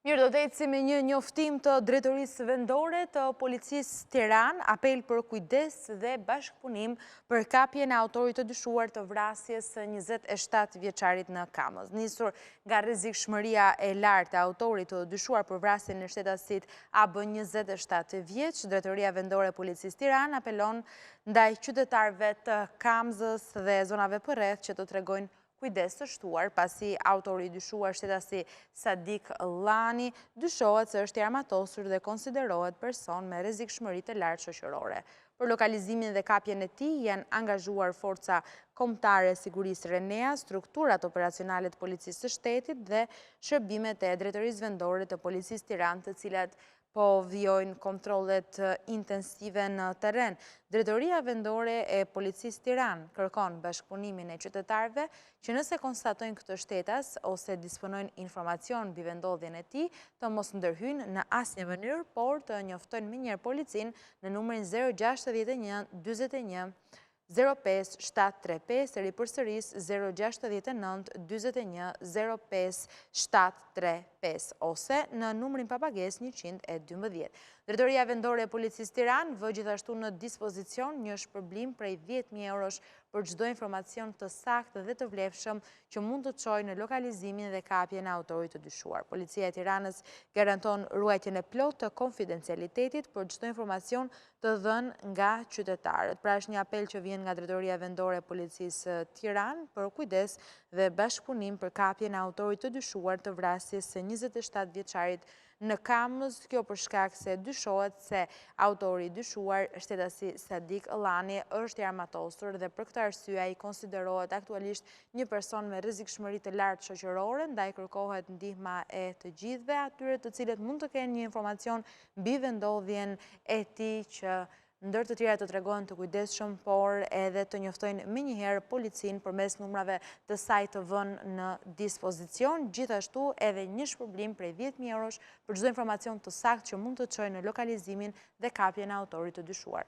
Mirë, do të ecim me një njoftim të Drejtorisë Vendore të Policisë Tiranë, apel për kujdes dhe bashkëpunim për kapjen e autorit të dyshuar të vrasjes së 27 vjeçarit në Kamës. Nisur nga rrezikshmëria e lartë e autorit të dyshuar për vrasjen e shtetasit AB 27 vjeç, Drejtoria Vendore e Policisë Tiranë apelon ndaj qytetarëve të Kamës dhe zonave përreth që të tregojnë kujdes të shtuar, pasi autori i dyshuar shtetasi Sadik Llani dyshohet se është i armatosur dhe konsiderohet person me rrezikshmëri të lartë shoqërore. Për lokalizimin dhe kapjen e tij janë angazhuar forca kombëtare e sigurisë Renea, strukturat operacionale të policisë së shtetit dhe shërbimet e Drejtorisë Vendore të Policisë Tiranë, të cilat po vijojnë kontrollet intensive në terren. Drejtoria Vendore e Policisë Tiranë kërkon bashkëpunimin e qytetarëve që nëse konstatojnë këtë shtetas ose disponojnë informacion mbi vendodhjen e tij, të mos ndërhyjnë në asnjë mënyrë, por të njoftojnë menjëherë policinë në numrin 069 41 05 735, ripërsëris 069 41 05 735, ose në numrin pa pagesë 112. Drejtoria Vendore e Policisë Tiranë vë gjithashtu në dispozicion një shpërblim prej 10.000 eurosh për çdo informacion të saktë dhe të vlefshëm që mund të çojë në lokalizimin dhe kapjen e autorit të dyshuar. Policia e Tiranës garanton ruajtjen e plotë të konfidencialitetit për çdo informacion të dhënë nga qytetarët. Pra është një apel që vjen nga Drejtoria Vendore e Policisë Tiranë për kujdes dhe bashkëpunim për kapjen e autorit të dyshuar të vrasjes së 27 vjeçarit në Kamës, kjo për shkak se dyshohet se autori i dyshuar, shtetasi Sadik Llani, është i armatosur dhe për këtë arsye ai konsiderohet aktualisht një person me rrezikshmëri të lartë shoqërore, ndaj kërkohet ndihma e të gjithëve atyre të cilët mund të kenë një informacion mbi vendodhjen e tij që ndër të tjera të tregojnë të kujdesshëm, por edhe të njoftojnë menjëherë policinë përmes numrave të saj të vënë në dispozicion, gjithashtu edhe një shpërblim prej 10.000 eurosh për çdo informacion të saktë që mund të çojë në lokalizimin dhe kapjen e autorit të dyshuar.